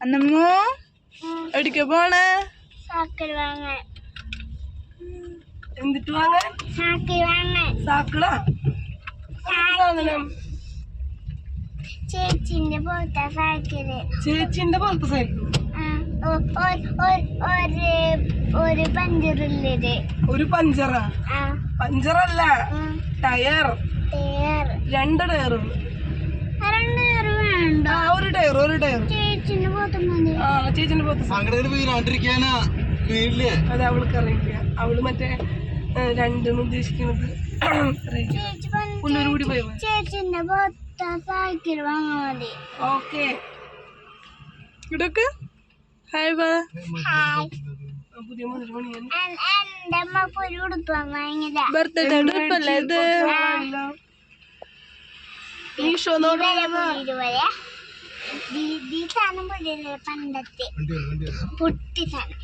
അന്നമ്മോ എവിടേക്കാ പോണേ? എന്നിട്ട് വാങ്ങാൻ സാക്കിളാ സാധനം. ചേച്ചിന്റെ പോലത്തെ സൈക്കിള്. ചേച്ചിന്റെ പോലത്തെ സൈക്കിൾ. ഒരു പഞ്ചറില്ലേ? ഒരു പഞ്ചറാ? പഞ്ചറല്ല, ടയർ. രണ്ട് ടയർ. ഒരു ടയർ ഒരു ടയർ. ചേച്ചിന്റെ പോലത്തെ ചേച്ചിന്റെ പോലത്തെ അതെ അവൾക്ക് അറിയില്ല. അവള് മറ്റേ രണ്ടെന്ന് ഉദ്ദേശിക്കുന്നത് കൂടി പോയി. ചേച്ചിന്റെ പോലത്തെ സൈക്കിൾ വാങ്ങാൻ മതി. ഓക്കെ ഇടക്ക് ഹായ് ബാ. പുതിയ എന്റെ അമ്മക്ക് ഒരു ഉടുപ്പ് വാങ്ങില്ല. ബർത്ത്ഡേ ഉടുപ്പല്ലേ ഇത്? മീഷോ പണ്ടത്തെ പൊട്ടി സാധനം.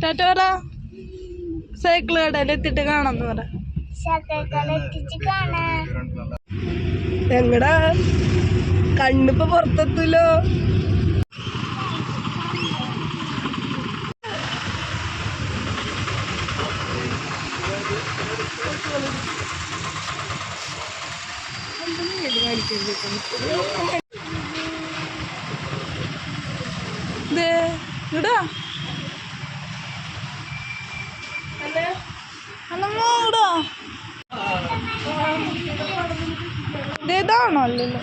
ടാറ്റ പറ. സൈക്കിൾ കടയിൽ എത്തിട്ട് കാണാന്ന് പറ. എങ്ങടാ കണ്ണിപ്പോ പുറത്തെത്തൂലോ. ഇടാ ഇതാണോ? അല്ലല്ലോ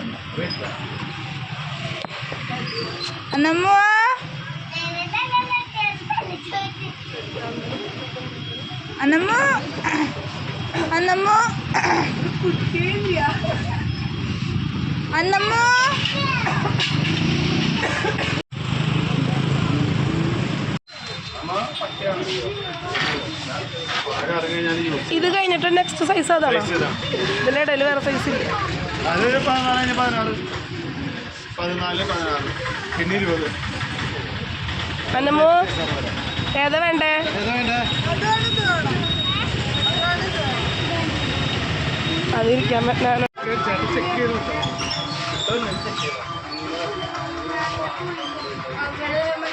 അന്നമ്മ. അന്നമ്മ അന്നമ്മ അന്നമ്മ. ഇത് കഴിഞ്ഞിട്ട് നെക്സ്റ്റ് സൈസ് അതാണോ? ഇതിനിടയിൽ വേറെ സൈസ് ഇല്ല. അന്നമ്മോ ഏതാ വേണ്ടേ? അതിരിക്കാൻ പറ്റാണ്.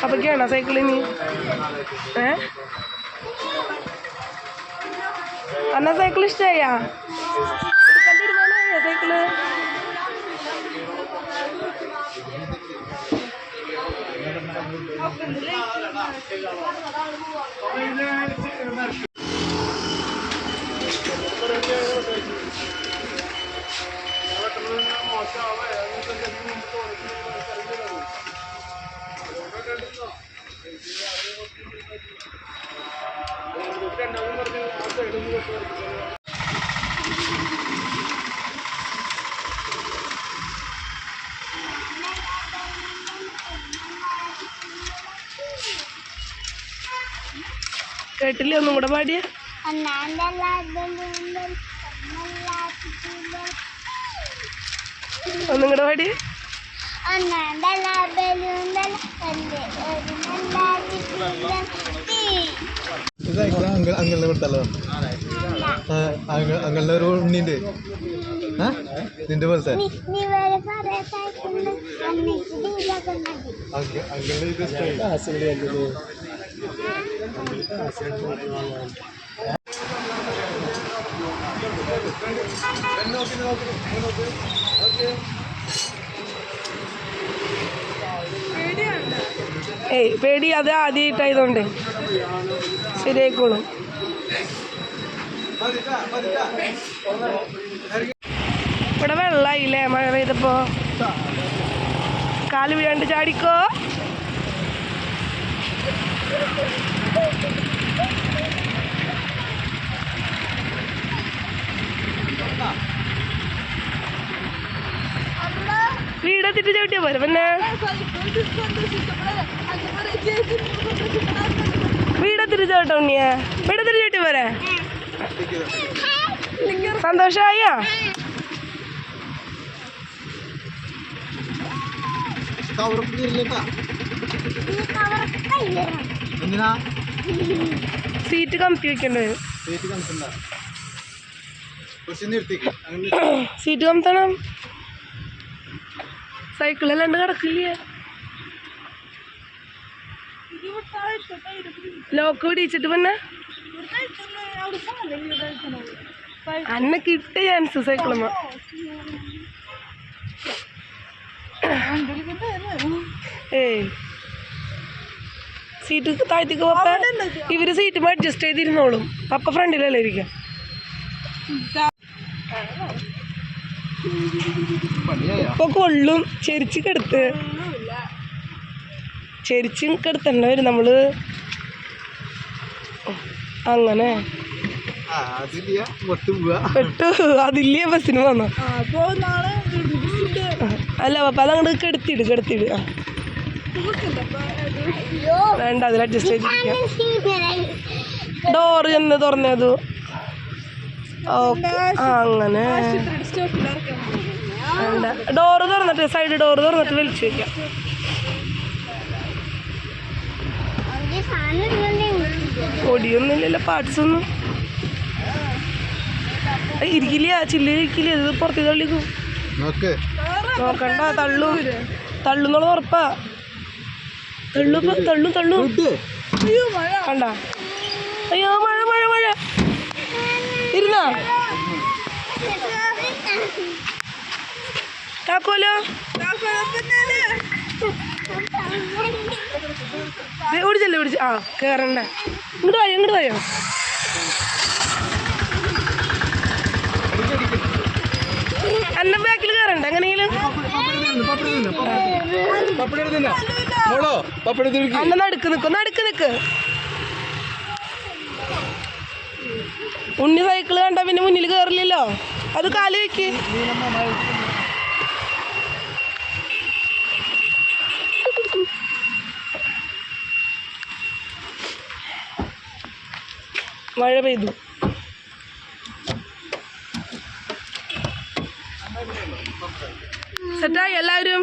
അപ്പൊക്കെയാണോ സൈക്കിളിന്? അന്ന സൈക്കിൾ ഇഷ്ടായാ? എടുക്കാൻ തീരുമാനമായോ സൈക്കിള്? കേട്ടില്ലേ? ഒന്നും കൂടെ പാടിയ. ഒന്നും കൂടെ പാടിയ. അങ്ങളുടെ കൊടുത്തല്ലോ. അങ്ങളുടെ ഒരു ഉണ്ണിണ്ട് നിന്റെ പോലത്തെ. അങ്ങളുടെ ഇത് ഏയ് പേടി അത് ആദ്യമായിട്ടായതുകൊണ്ട് ശരിയായിക്കോളും. ഇവിടെ വെള്ളമായില്ലേ മഴ പെയ്തപ്പോ? കാല് വീഴാണ്ട് ചാടിക്കോ. വീടെത്തിട്ട് ചവിട്ടിയാ പോരെ പിന്നെ? വീടെത്തിട്ട് ചവിട്ട ഉണ്ണിയ. വീടെത്തിട്ട് ചവിട്ടി പോരെ? സന്തോഷായോ? സീറ്റ് കമ്പി വെക്കേണ്ടി വരും. സീറ്റ് കണ്ടിട്ടുണ്ട കുറച്ച് നിർത്തിക്ക് അങ്ങനെ സീറ്റ് കമത്തണം. സൈക്കിളല്ലാണ്ട് കിടക്കില്ലേ? ലോക്ക് പിടിച്ചിട്ട് പിന്നെ അന്നെ കിട്ടിയ ചാൻസ് സൈക്കിളമ്മ. ഏയ് സീറ്റ് താഴ്ത്തിക്ക് പപ്പ. ഇവര് സീറ്റ് അഡ്ജസ്റ്റ് ചെയ്തിരുന്നോളും. പപ്പ ഫ്രണ്ടിലല്ലേ ഇരിക്കാം. ഇപ്പൊ കൊള്ളും. ചെരിച്ച് കെടുത്ത് ചെരിച്ച് കെടുത്തണ്ട വരും നമ്മള്. അങ്ങനെ പെട്ടു. അതില്ലേ ബസ്സിന് വന്നു. അല്ല പപ്പ അതങ്ങോട്ട് കെടുത്തിട്. വേണ്ട, അതിൽ അഡ്ജസ്റ്റ് ചെയ്തിരിക്കാം. ഡോറ് എന്ന് തുറന്നത്. അങ്ങനെ വേണ്ട, ഡോറ് തുറന്നിട്ട് സൈഡ് ഡോറ് തുറന്നിട്ട് വലിച്ചു വെക്കാം. പൊടിയൊന്നുമില്ലല്ലോ, പാർട്സ് ഒന്നും ഇരിക്കില്ല. ചില്ലിരിക്കില്ല. ഇത് പുറത്ത് തള്ളിക്കും. നോക്കണ്ട, തള്ളുന്നുള്ള ഉറപ്പാ. തള്ളും. കണ്ട? അയ്യോ മഴ ഇരുന്നാ താക്കോലോ. ഓടിച്ചല്ലേ ആ കേറണ്ട. ഇങ്ങോട്ട് പോയോ. അന്ന ബാക്കിൽ കയറണ്ട. എങ്ങനെയെങ്കിലും അന്ന നടുക്ക് നിക്ക്. ഉണ്ണി സൈക്കിള് കണ്ട പിന്നെ മുന്നിൽ കയറില്ലല്ലോ. അത് കാല് വെക്ക്. മഴ പെയ്തു. സെറ്റായി എല്ലാവരും.